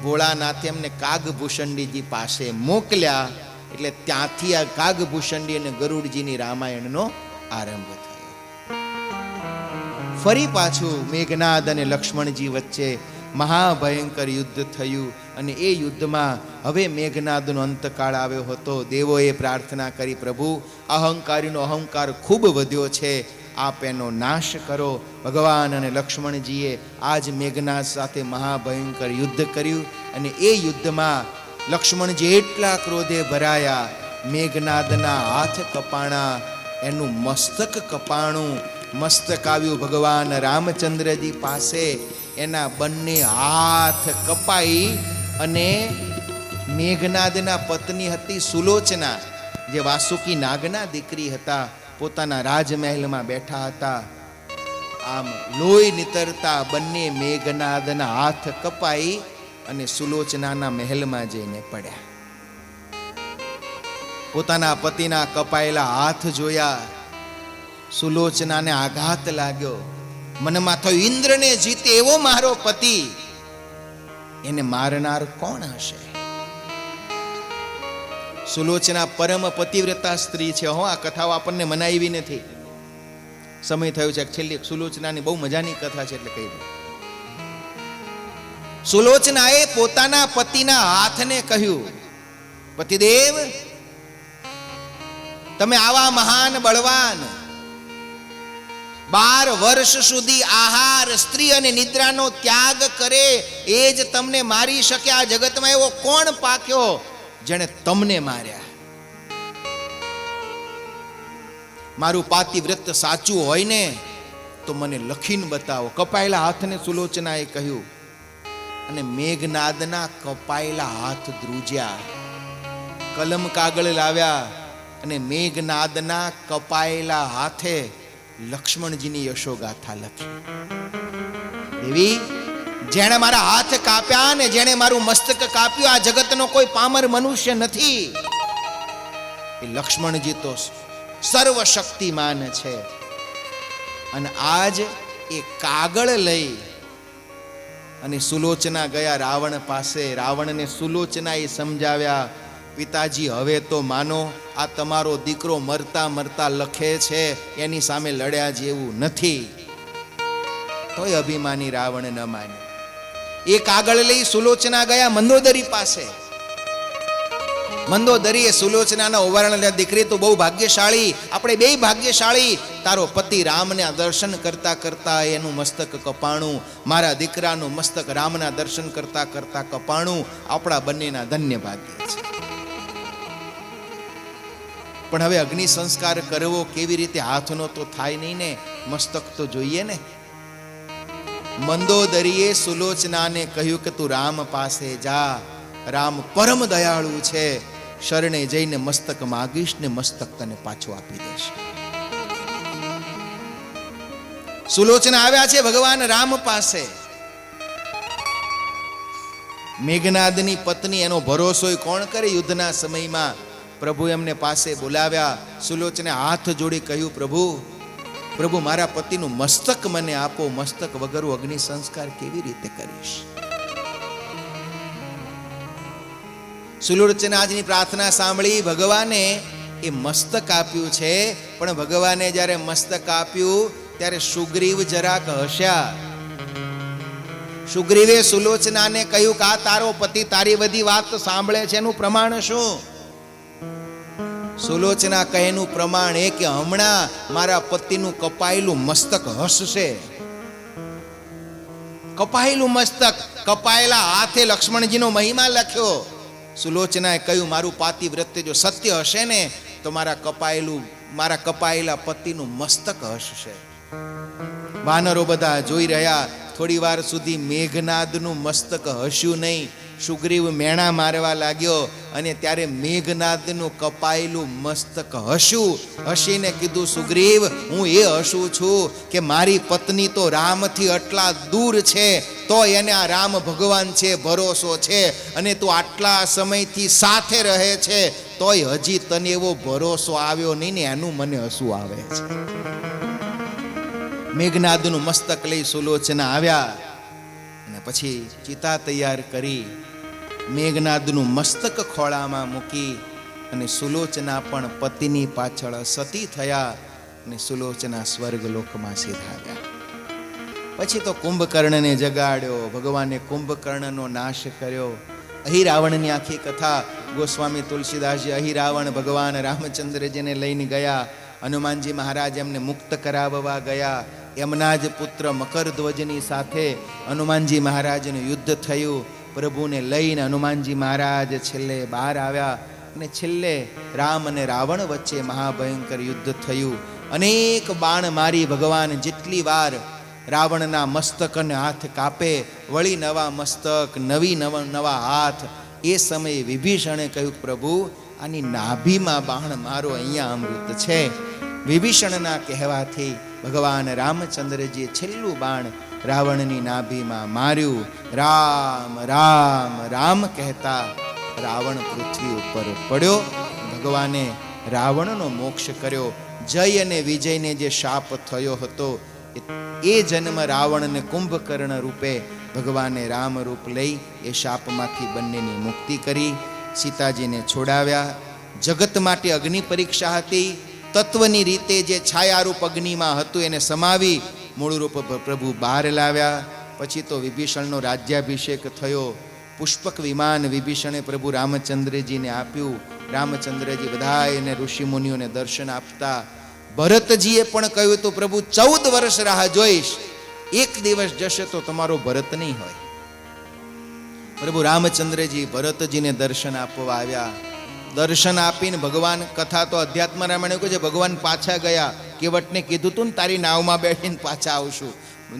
ભોળાનાથે એમને કાગભૂષણજીજી પાસે મોકલ્યા. એટલે ત્યાંથી આ કાગભૂષણજી અને ગરુડજીની રામાયણનો આરંભ થયો. ફરી પાછું મેઘનાદ અને લક્ષ્મણજી વચ્ચે મહાભયંકર યુદ્ધ થયું અને એ યુદ્ધમાં હવે મેઘનાદનો અંતકાળ આવ્યો હતો. દેવોએ પ્રાર્થના કરી, પ્રભુ અહંકારીનો અહંકાર ખૂબ વધ્યો છે, આપ એનો નાશ કરો. ભગવાન અને લક્ષ્મણજીએ આજ મેઘનાદ સાથે મહાભયંકર યુદ્ધ કર્યું અને એ યુદ્ધમાં લક્ષ્મણજી એટલા ક્રોધે ભરાયા, મેઘનાદના હાથ કપાણા, એનું મસ્તક કપાણું. મસ્તક આવ્યું ભગવાન રામચંદ્રજી પાસે. એના બંને હાથ કપાઈ અને મેઘનાદના પત્ની હતી સુલોચના, જે વાસુકી નાગના દીકરી હતા, પોતાના રાજમહેલમાં બેઠા હતા. આમ લોહી નીતરતા બંને મેઘનાદના હાથ કપાઈ અને સુલોચનાના મહેલમાં જઈને પડ્યા. પોતાના પતિના કપાયેલા હાથ જોયા, સુલોચનાને આઘાત લાગ્યો. મનમાં થયું, ઇન્દ્રને જીતે એવો મારો પતિ, એને મારનાર કોણ હશે? સુલોચના પરમ પતિવ્રતા સ્ત્રી છે. હો, આ કથાઓ આપણને મનાવી નથી. સમય થયો છે છેલ્લી સુલોચનાની બહુ મજાની કથા છે એટલે કહી દઉં. સુલોચનાએ પોતાના પતિના હાથને કહ્યું, પતિદેવ, તમે આવા મહાન બળવાન, 12 વર્ષ સુધી આહાર, સ્ત્રી અને નિદ્રાનો ત્યાગ કરે એ જ તમને મારી શકે. આ જગતમાં એવો કોણ પાક્યો જેણે તમને માર્યા? મારું પાતિવ્રત સાચું હોય ને તો મને લખીને બતાવો. કપાયેલા હાથને સુલોચનાએ કહ્યું અને મેઘનાદના કપાયેલા હાથ ધ્રુજ્યા. કલમ કાગળ લાવ્યા અને મેઘનાદના કપાયેલા હાથે લક્ષ્મણજીની યશોગાથા લખી. દેવી, જેણે મારા હાથ કાપ્યા ને જેણે મારું મસ્તક કાપ્યું, આ જગતનો કોઈ પામર મનુષ્ય નથી. એ લક્ષ્મણજી તો સર્વશક્તિમાન છે. અને આજ એ કાગળ લઈ અને સુલોચના ગયા રાવણ પાસે. રાવણને સુલોચનાએ સમજાવ્યા, પિતાજી હવે તો માનો, આ તમારો દીકરો મરતા મરતા લખે છે, એની સામે લડ્યા જેવું નથી. તોય અભિમાની રાવણ ન માન્યો. એ કાગળ લઈ સુલોચના ગયા મંદોદરી પાસે. મંદોદરીએ સુલોચનાના ઓવારણ, દીકરી તો બહુ ભાગ્યશાળી, આપણે બે ભાગ્યશાળી. તારો પતિ રામના દર્શન કરતા કરતા એનું મસ્તક કપાણું, મારા દીકરાનું મસ્તક રામના દર્શન કરતા કરતા કપાણું. આપણા બંનેના ધન્ય ભાગ્ય છે. પણ હવે અગ્નિ સંસ્કાર કરવો કેવી રીતે? હાથનો તો થાય નહીં ને, મસ્તક તો જોઈએ ને. મંદોદરીએ સુલોચનાને કહ્યું કે તું રામ પાસે જા, રામ પરમ દયાળુ છે, શરણે જઈને મસ્તક માગીશ ને મસ્તક તને પાછું આપી દેશે. સુલોચના આવ્યા છે ભગવાન રામ પાસે. મેઘનાદની પત્ની, એનો ભરોસો કોણ કરે યુદ્ધના સમયમાં? પ્રભુ એમને પાસે બોલાવ્યા. સુલોચને હાથ જોડી કહ્યું, પ્રભુ મારા પતિનું મસ્તક મને આપો, મસ્તક વગર અગ્નિ સંસ્કાર કેવી રીતે કરીશ? સુલોચનાજીની પ્રાર્થના સાંભળી ભગવાને એ મસ્તક આપ્યું છે. પણ ભગવાને જ્યારે મસ્તક આપ્યું ત્યારે સુગ્રીવ જરાક હસ્યા. સુગ્રીવે સુલોચનાને કહ્યું કે આ તારો પતિ તારી બધી વાત સાંભળે છે, એનું પ્રમાણ શું? સુલોચના કહેનું પ્રમાણ એ કે હમણાં મારા પતિનું કપાયેલું મસ્તક હસશે. કપાયેલું મસ્તક, કપાયેલા હાથે લક્ષ્મણજીનો મહિમા લખ્યો. સુલોચનાએ કહ્યું મારું પાતિવ્રત્ય જો સત્ય હશે ને તો મારા કપાયેલા પતિનું મસ્તક હસશે. વાનરો બધા જોઈ રહ્યા. થોડી વાર સુધી મેઘનાદનું મસ્તક હસ્યું નહીં. સુગ્રીવ મેણા મારવા લાગ્યો અને ત્યારે મેઘનાદનું કપાયેલું મસ્તક હસ્યું. હસીને કીધું, સુગ્રીવ હું એ હસું છું કે મારી પત્ની તો રામથી આટલા દૂર છે તો એને આ રામ ભગવાન છે ભરોસો છે, અને તું આટલા સમયથી સાથે રહે છે તોય હજી તને એવો ભરોસો આવ્યો નહીં ને, એનું મને હસવું આવે છે. મેઘનાદનું મસ્તક લઈ સુલોચના આવ્યા અને પછી ચિતા તૈયાર કરી મેઘનાદનું મસ્તક ખોળામાં મૂકી અને સુલોચના પણ પતિની પાછળ સતી થયા અને સુલોચના સ્વર્ગલોકમાં સીધાવ્યા. પછી તો કુંભકર્ણને જગાડ્યો. ભગવાને કુંભકર્ણનો નાશ કર્યો. અહિરાવણની આખી કથા ગોસ્વામી તુલસીદાસજી અહિરાવણ ભગવાન રામચંદ્રજીને લઈને ગયા. હનુમાનજી મહારાજ એમને મુક્ત કરાવવા ગયા. એમના જ પુત્ર મકરધ્વજની સાથે હનુમાનજી મહારાજનું યુદ્ધ થયું. પ્રભુને લઈને હનુમાનજી મહારાજ છેલ્લે બહાર આવ્યા અને છેલ્લે રામ અને રાવણ વચ્ચે મહાભયંકર યુદ્ધ થયું. અનેક બાણ મારી ભગવાન જેટલી વાર રાવણના મસ્તક અને હાથ કાપે, વળી નવા મસ્તક, નવા હાથ. એ સમયે વિભીષણે કહ્યું, પ્રભુ આની નાભીમાં બાણ મારો, અહીંયા અમૃત છે. વિભીષણના કહેવાથી ભગવાન રામચંદ્રજીએ છેલ્લું બાણ રાવણની નાભીમાં માર્યું. રામ રામ રામ કહેતા રાવણ પૃથ્વી ઉપર પડ્યો. ભગવાને રાવણનો મોક્ષ કર્યો. જય અને વિજયને જે શાપ થયો હતો એ જન્મ રાવણને કુંભકર્ણ રૂપે ભગવાને રામ રૂપ લઈ એ શાપમાંથી બંનેની મુક્તિ કરી. સીતાજીને છોડાવ્યા. જગત માટે અગ્નિ પરીક્ષા હતી. તત્વની રીતે જે છાયારૂપ અગ્નિમાં હતું એને સમાવી મૂળ રૂપ પ્રભુ બહાર લાવ્યા. પછી તો વિભીષણનો રાજ્યાભિષેક થયો. પુષ્પક વિમાન વિભીષણે પ્રભુ રામચંદ્રજીને આપ્યું. રામચંદ્રજી બધા એને ઋષિ મુનિઓને દર્શન આપતા. ભરતજીએ પણ કહ્યું હતું, પ્રભુ 14 વર્ષ રાહ જોઈશ, એક દિવસ જશે તો તમારો ભરત નહીં હોય. પ્રભુ રામચંદ્રજી ભરતજીને દર્શન આપવા આવ્યા. દર્શન આપીને ભગવાન, કથા તો અધ્યાત્મ રામાયણ કહે છે, ભગવાન પાછા ગયા. કેવટને કીધું તું ને તારી નાવમાં બેસીને પાછા આવશું.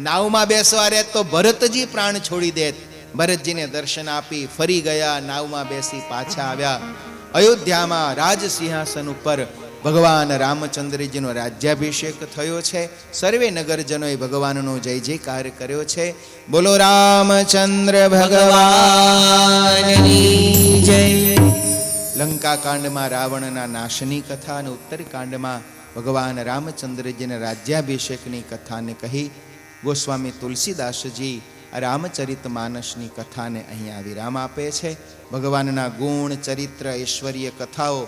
નાવમાં બેસવા રહે તો ભરતજી પ્રાણ છોડી દેત. ભરતજીને દર્શન આપી ફરી ગયા. નાવમાં બેસી પાછા આવ્યા. અયોધ્યામાં રાજ સિંહાસન ઉપર ભગવાન રામચંદ્રજીનો રાજ્યાભિષેક થયો છે. સર્વે નગરજનોએ ભગવાનનો જય જયકાર કર્યો છે. બોલો રામચંદ્ર ભગવાનની જય. લંકા કાંડમાં રાવણના નાશની કથા અને ઉત્તરકાંડમાં ભગવાન રામચંદ્રજીના રાજ્યાભિષેકની કથાને કહી ગોસ્વામી તુલસીદાસજી રામચરિત માનસની કથાને અહીંયા વિરામ આપે છે. ભગવાનના ગુણ, ચરિત્ર, ઐશ્વર્ય કથાઓ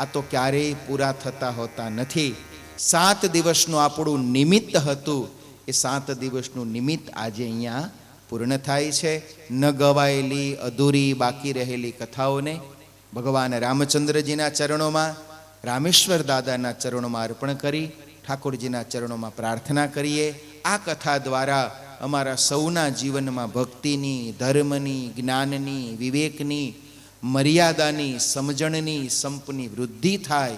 આ તો ક્યારેય પૂરા થતા હોતા નથી. 7 દિવસનું આપણું નિમિત્ત હતું, એ 7 દિવસનું નિમિત્ત આજે અહીંયા પૂર્ણ થાય છે. ન ગવાયેલી, અધૂરી, બાકી રહેલી કથાઓને ભગવાન રામચંદ્રજીના ચરણોમાં, રામેશ્વર દાદાના ચરણોમાં અર્પણ કરી ઠાકોરજીના ચરણોમાં પ્રાર્થના કરીએ. આ કથા દ્વારા અમારા સૌના જીવનમાં ભક્તિની, ધર્મની, જ્ઞાનની, વિવેકની, મર્યાદાની, સમજણની, સંપની વૃદ્ધિ થાય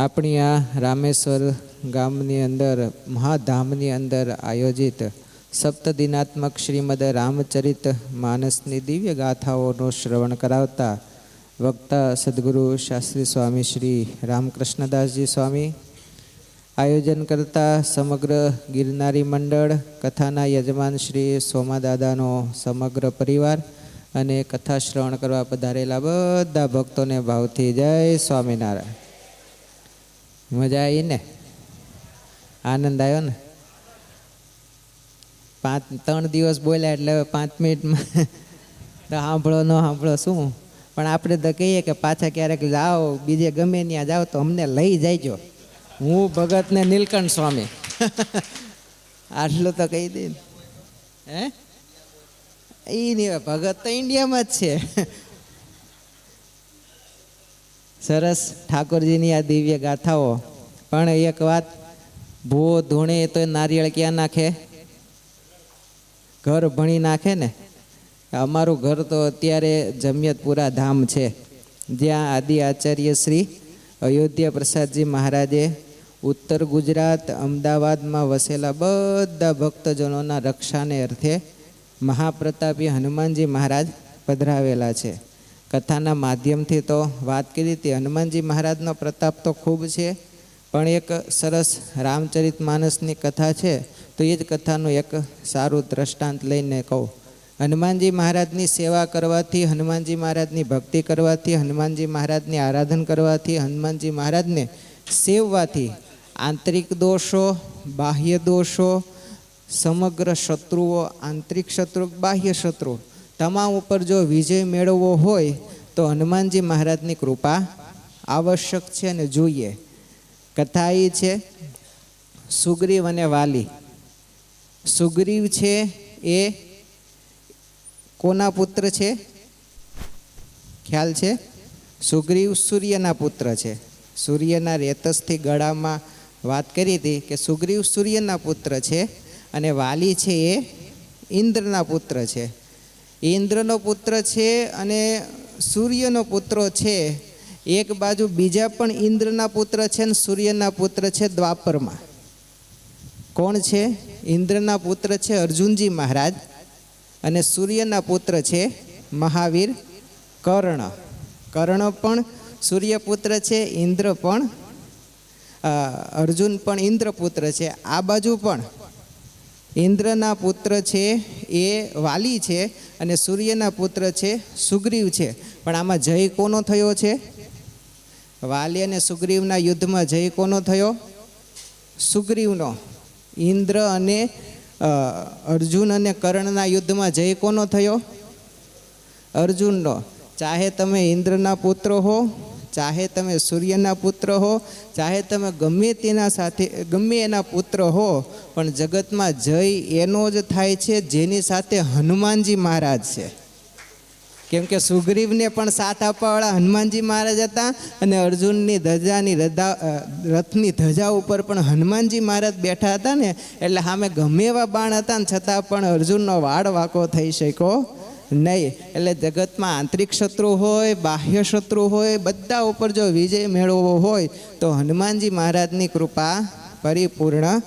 આપણી આ રામેશ્વર ગામની અંદર મહાધામની અંદર આયોજિત સપ્તદિનાત્મક શ્રીમદ રામચરિત માનસની દિવ્ય ગાથાઓનું શ્રવણ કરાવતા વક્તા સદગુરુ શાસ્ત્રી સ્વામી શ્રી રામકૃષ્ણદાસજી સ્વામી, આયોજન કરતા સમગ્ર ગિરનારી મંડળ, કથાના યજમાન શ્રી સોમાદાદાનો સમગ્ર પરિવાર અને કથા શ્રવણ કરવા પધારેલા બધા ભક્તોને ભાવથી જય સ્વામિનારાયણ. મજા આવી ને? આનંદ આવ્યો ને? 3 દિવસ બોલ્યા એટલે 5 મિનિટમાં સાંભળો ન સાંભળો શું, પણ આપણે તો કહીએ કે પાછા ક્યારેક જાઓ, બીજે ગમે ત્યાં જાઓ તો અમને લઈ જાયજો. હું ભગત ને નીલકંઠ સ્વામી આટલું તો કહી દે. હે એ નહીં, ભગત તો ઇન્ડિયામાં જ છે. સરસ ઠાકોરજીની આ દિવ્ય ગાથાઓ. પણ એક વાત, ભૂવો ધૂણે તો નારિયેળ ક્યાં નાખે? ઘર ભણી નાખે ને. અમારું ઘર તો અત્યારે જમિયતપુરા ધામ છે, જ્યાં આદિ આચાર્ય શ્રી અયોધ્યા પ્રસાદજી મહારાજે ઉત્તર ગુજરાત અમદાવાદમાં વસેલા બધા ભક્તજનોના રક્ષાને અર્થે મહાપ્રતાપી હનુમાનજી મહારાજ પધરાવેલા છે. કથાના માધ્યમથી તો વાત કરી હતી, હનુમાનજી મહારાજનો પ્રતાપ તો ખૂબ છે, પણ એક સરસ રામચરિત માનસની કથા છે, તો એ જ કથાનું એક સારું દ્રષ્ટાંત લઈને કહું. હનુમાનજી મહારાજની સેવા કરવાથી, હનુમાનજી મહારાજની ભક્તિ કરવાથી, હનુમાનજી મહારાજની આરાધન કરવાથી, હનુમાનજી મહારાજને સેવવાથી આંતરિક દોષો, બાહ્ય દોષો, સમગ્ર શત્રુઓ, આંતરિક શત્રુ, બાહ્ય શત્રુ તમામ ઉપર જો વિજય મેળવવો હોય તો હનુમાનજી મહારાજની કૃપા આવશ્યક છે અને જોઈએ. કથા એ છે સુગ્રીવ અને વાલી. સુગ્રીવ છે એ કોના પુત્ર છે? ખ્યાલ છે? સુગ્રીવ સૂર્યના પુત્ર છે. સૂર્યના રેતસથી ગળામાં વાત કરી હતી કે સુગ્રીવ સૂર્યના પુત્ર છે, અને વાલી છે એ ઇન્દ્રના પુત્ર છે. ઇન્દ્રનો પુત્ર છે અને સૂર્યનો પુત્ર છે. એક બાજુ બીજા પણ ઇન્દ્રના પુત્ર છે અને સૂર્યના પુત્ર છે દ્વાપરમાં. કોણ છે? ઇન્દ્રના પુત્ર છે અર્જુનજી મહારાજ, અને સૂર્યના પુત્ર છે મહાવીર કર્ણ. કર્ણ પણ સૂર્યપુત્ર છે, ઇન્દ્ર પણ અર્જુન પણ ઇન્દ્રપુત્ર છે. આ બાજુ પણ ઇન્દ્રના પુત્ર છે એ વાલી છે અને સૂર્યના પુત્ર છે સુગ્રીવ છે. પણ આમાં જય કોનો થયો છે? વાલી અને સુગ્રીવના યુદ્ધમાં જય કોનો થયો? સુગ્રીવનો. ઇન્દ્ર અને અર્જુન અને કર્ણના યુદ્ધમાં જય કોનો થયો? અર્જુનનો. ચાહે તમે ઇન્દ્રના પુત્ર હો, ચાહે તમે સૂર્યના પુત્ર હો, ચાહે તમે ગમે તેના સાથે ગમે એના પુત્ર હો, પણ જગતમાં જય એનો જ થાય છે જેની સાથે હનુમાનજી મહારાજ છે. કેમ કે સુગ્રીવને પણ સાથ આપવાવાળા હનુમાનજી મહારાજ હતા, અને અર્જુનની ધજાની રથની ધજા ઉપર પણ હનુમાનજી મહારાજ બેઠા હતા ને, એટલે સામે ગમે એવા બાણ હતા ને છતાં પણ અર્જુનનો વાળ વાંકો થઈ શક્યો નહીં. એટલે જગતમાં આંતરિક શત્રુ હોય, બાહ્ય શત્રુ હોય, બધા ઉપર જો વિજય મેળવવો હોય તો હનુમાનજી મહારાજની કૃપા પરિપૂર્ણ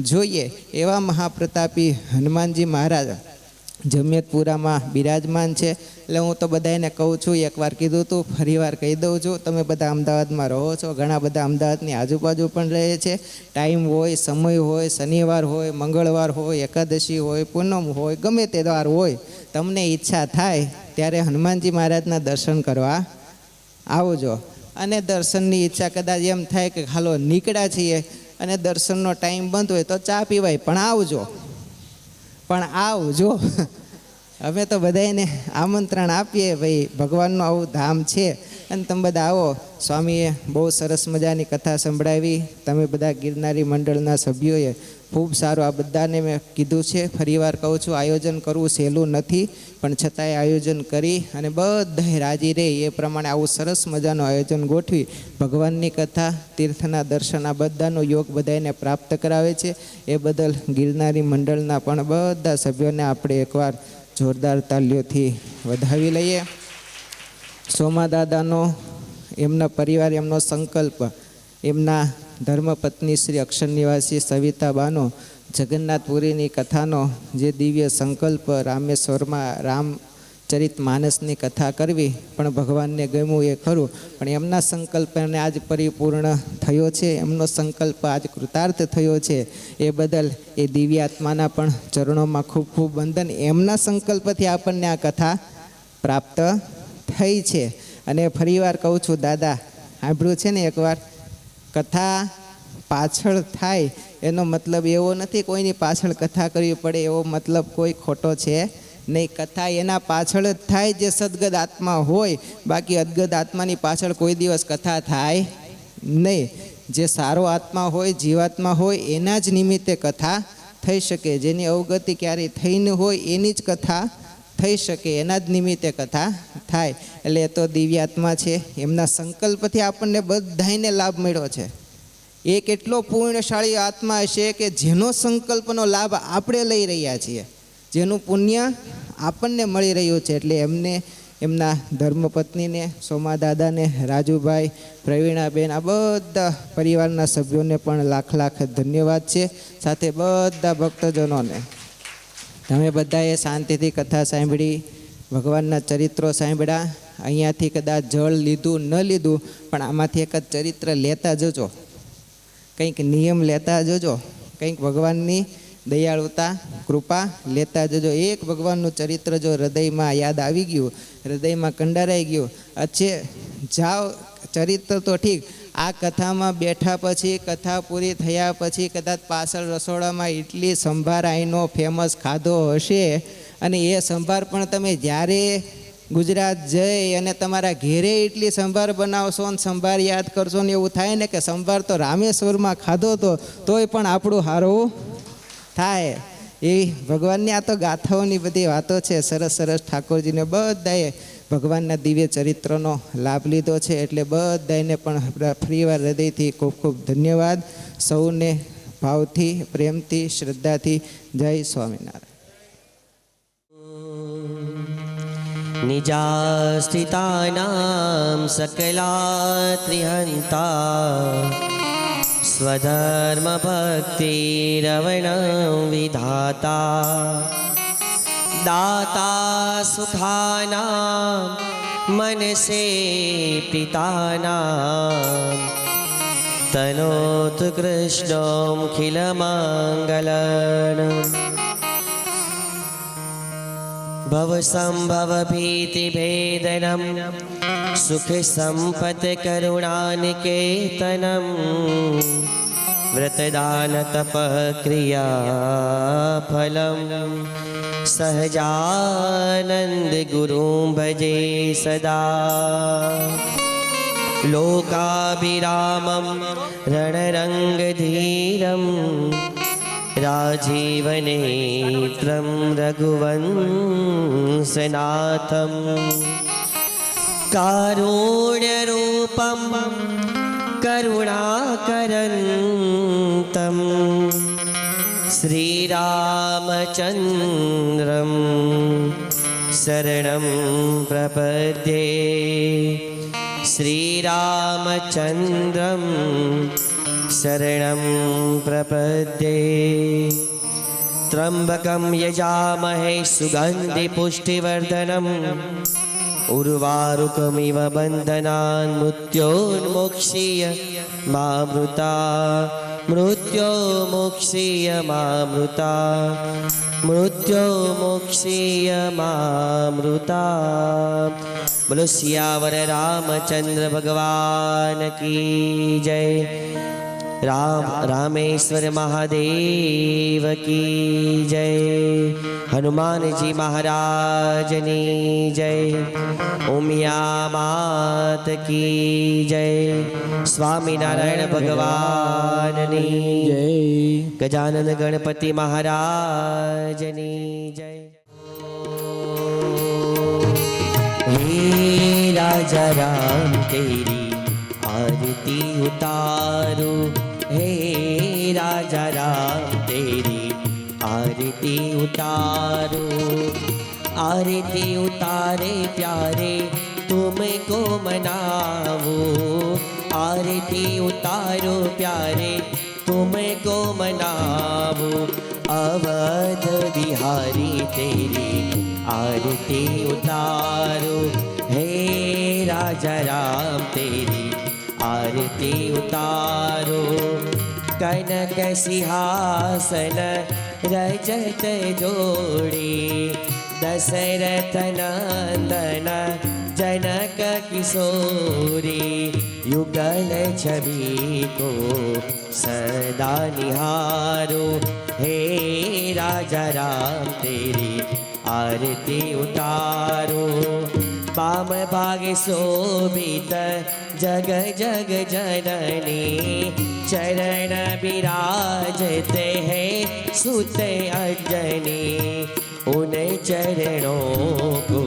જોઈએ. એવા મહાપ્રતાપી હનુમાનજી મહારાજ જમિયતપુરામાં બિરાજમાન છે. એટલે હું તો બધાને કહું છું, એકવાર કીધું હતું, ફરીવાર કહી દઉં છું, તમે બધા અમદાવાદમાં રહો છો, ઘણા બધા અમદાવાદની આજુબાજુ પણ રહે છે. ટાઈમ હોય, સમય હોય, શનિવાર હોય, મંગળવાર હોય, એકાદશી હોય, પૂનમ હોય, ગમે તે વાર હોય, તમને ઈચ્છા થાય ત્યારે હનુમાનજી મહારાજના દર્શન કરવા આવજો. અને દર્શનની ઈચ્છા કદાચ એમ થાય કે હાલો નીકળ્યા છીએ અને દર્શનનો ટાઈમ બંધ હોય તો ચા પીવાય, પણ આવજો, પણ આવજો. અમે તો બધાને આમંત્રણ આપીએ, ભાઈ ભગવાનનું આવું ધામ છે અને તમે બધા આવો. સ્વામીએ બહુ સરસ મજાની કથા સંભળાવી. તમે બધા ગિરનારી મંડળના સભ્યોએ ખૂબ સારું, આ બધાને મેં કીધું છે, ફરીવાર કહું છું, આયોજન કરવું સહેલું નથી, પણ છતાંય આયોજન કરી અને બધાય રાજી રહે એ પ્રમાણે આવું સરસ મજાનું આયોજન ગોઠવી ભગવાનની કથા, તીર્થના દર્શન, આ બધાનો યોગ બધાને પ્રાપ્ત કરાવે છે. એ બદલ ગિરનારી મંડળના પણ બધા સભ્યોને આપણે એકવાર જોરદાર તાલીઓથી વધાવી લઈએ. સોમાદાદાનો, એમના પરિવાર, એમનો સંકલ્પ એમના ધર્મપત્ની શ્રી અક્ષર નિવાસી સવિતાબાનો જગન્નાથપુરીની કથાનો જે દિવ્ય સંકલ્પ રામેશ્વરમાં રામચરિત માનસની કથા કરવી પણ ભગવાનને ગમ્યું એ ખરું, પણ એમના સંકલ્પને આજ પરિપૂર્ણ થયો છે, એમનો સંકલ્પ આજ કૃતાર્થ થયો છે. એ બદલ એ દિવ્ય આત્માના પણ ચરણોમાં ખૂબ ખૂબ વંદન. એમના સંકલ્પથી આપણને આ કથા પ્રાપ્ત થઈ છે. અને ફરીવાર કહું છું, દાદા સાંભળ્યું છે ને એકવાર, કથા પાછળ થાય એનો મતલબ એવો નથી કોઈની પાછળ કથા કરવી પડે, એવો મતલબ કોઈ ખોટો છે નહીં. કથા એના પાછળ જ થાય જે સદગત આત્મા હોય, બાકી અદગત આત્માની પાછળ કોઈ દિવસ કથા થાય નહીં. જે સારો આત્મા હોય, જીવાત્મા હોય, એના જ નિમિત્તે કથા થઈ શકે. જેની અવગતિ ક્યારેય થઈ ન હોય એની જ કથા થઈ શકે, એના જ નિમિત્તે કથા થાય. એટલે એ તો દિવ્યાત્મા છે, એમના સંકલ્પથી આપણને બધાને લાભ મળ્યો છે. એ કેટલો પૂર્ણશાળી આત્મા હશે કે જેનો સંકલ્પનો લાભ આપણે લઈ રહ્યા છીએ, જેનું પુણ્ય આપણને મળી રહ્યું છે. એટલે એમને, એમના ધર્મપત્નીને, સોમાદાદાને, રાજુભાઈ, પ્રવીણાબેન, આ બધા પરિવારના સભ્યોને પણ લાખ લાખ ધન્યવાદ છે. સાથે બધા ભક્તજનોને, તમે બધાએ શાંતિથી કથા સાંભળી, ભગવાનના ચરિત્રો સાંભળ્યા. અહીંયાથી કદાચ જળ લીધું ન લીધું, પણ આમાંથી એક જ ચરિત્ર લેતા જજો, કંઈક નિયમ લેતા જજો, કંઈક ભગવાનની દયાળુતા કૃપા લેતા જજો. એક ભગવાનનું ચરિત્ર જો હૃદયમાં યાદ આવી ગયું, હૃદયમાં કંડારાઈ ગયું, અચ્છે જાઓ, ચરિત્ર તો ઠીક, આ કથામાં બેઠા પછી, કથા પૂરી થયા પછી કદાચ પાછળ રસોડામાં ઇડલી સંભાર અહીંનો ફેમસ ખાધો હશે, અને એ સંભાર પણ તમે જ્યારે ગુજરાત જઈ અને તમારા ઘેરે ઇડલી સંભાર બનાવશો ને સંભાર યાદ કરશો ને એવું થાય ને કે સંભાર તો રામેશ્વરમાં ખાધો તોય પણ આપણું સારું થાય. એ ભગવાનની આ તો ગાથાઓની બધી વાતો છે. સરસ સરસ ઠાકોરજીને બધાએ ભગવાનના દિવ્ય ચરિત્રનો લાભ લીધો છે. એટલે બધાને પણ ફરીવાર હૃદયથી ખૂબ ખૂબ ધન્યવાદ. સૌને ભાવથી, પ્રેમથી, શ્રદ્ધાથી જય સ્વામિનારાયણ. નિજાસ્થિતાનાં સકલાત્રિહંતા સ્વધર્મભક્તિરવણં વિધાતા દાતા સુખાનાં મનસે પિતાનાં તનોતુ કૃષ્ણોऽખિલમङ्गलम् भवसम्भवभीतिभेदनं सुखसम्पत्करुणानिकेतनं व्रतदानतपक्रियाफलं सहजानन्दगुरुं भजे सदा लोकाभिरामं रणरङ्गधीरं राजीवनेत्रं रघुवंशनाथं कारुण्यरूपं करुणाकरन्तं श्रीरामचन्द्रं शरणं प्रपद्ये श्रीरामचन्द्रं शरणं प्रपद्ये त्र्यम्बकं यजामहे सुगन्धिपुष्टिवर्धनम् उर्वारुकमिव बन्धनान् मृत्योन्मोक्षीय मामृता मृत्योर्मोक्षीय मामृता मृत्योर्मोक्षीय मामृता। बोलो सियावर रामचंद्र भगवान की जय। रामेश्वर महादेव की जय। हनुमान जी महाराज की जय। उमिया मात की जय। स्वामीनारायण भगवान की जय। गजानन गणपति महाराज की जय। हे राजा राम तेरी आरती उतारो। हे राजा राम तेरी आरती उतारो। आरती उतारे प्यारे तुमको मनावो। आरती उतारो प्यारे तुमको मनावो अवध बिहारी तेरी आरती उतारो हे राजा राम तेरी आरती उतारो कनक सिंहासन रजत जोड़े दशरथ नंदन जनक किशोरी युगल छवि को सदा निहारो हे राजा राम तेरी आरती उतारो बाम भागे शोभित जग जग जननी चरण विराजते हैं सुत अंजनी उन चरणों को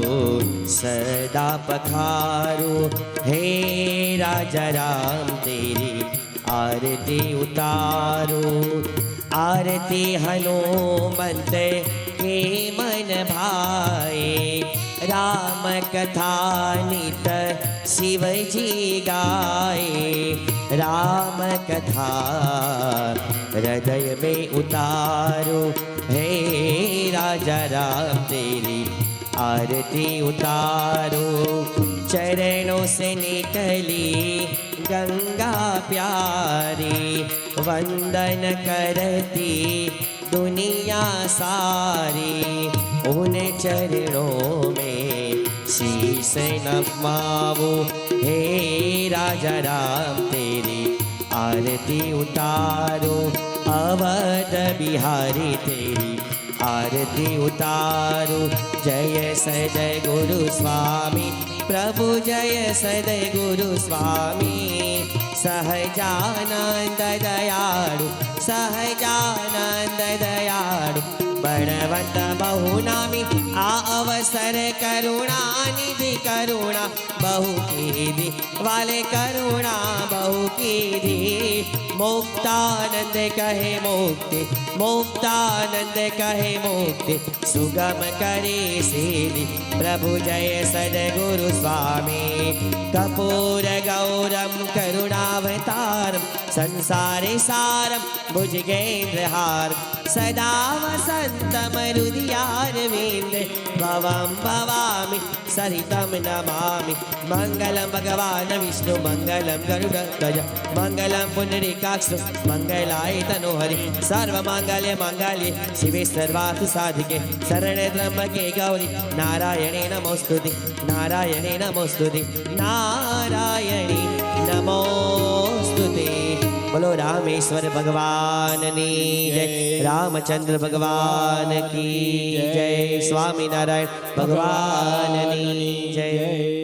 सदा पखारो हे राजा राम तेरी आरती उतारो आरती हनुमंत के मन भाए राम कथा नित शिव जी गाए राम कथा हृदय में उतारो हे राजा राम तेरी आरती उतारो चरणों से निकली गंगा प्यारी वंदन करती दुनिया सारी उन चरणों में शीश नमावो हे राजा राम तेरी आरती उतारो अवध बिहारी तेरी आरती उतारो जय सदय गुरु स्वामी प्रभु जय सदय गुरु स्वामी सहजानंद दयाळु सहजानंद दयाळु बड़वंत बहुनामी आ अवसर करुणा निधि करुणा बहु कीधी वाले करुणा बहु कीधी मुक्तानंद कहे मुक्ति मुक्तानंद कहे मुक्ति सुगम करे सीधी प्रभु जय सद्गुरु स्वामी कपूर गौरम करुणावतारम संसारे सारम भुजगेन्द्रहार सदा वसंतम हृदयारविंद भवं भवामि सरितं नमामि मंगलम भगवान विष्णु मंगलम गरुड़ध्वज मंगलम पुंडरीकाक्ष मंगलाय तनोहरि सर्वमंगल्य मंगल्ये शिवे सर्वार्थ साधिके शरण्ये त्र्यंबके गौरी नारायणे नमोस्तुते नारायणे नमोस्तुते नारायणी नमोस्तुते बोलो रामेश्वर भगवान की जय रामचंद्र भगवान की जय स्वामी नारायण भगवान की जय।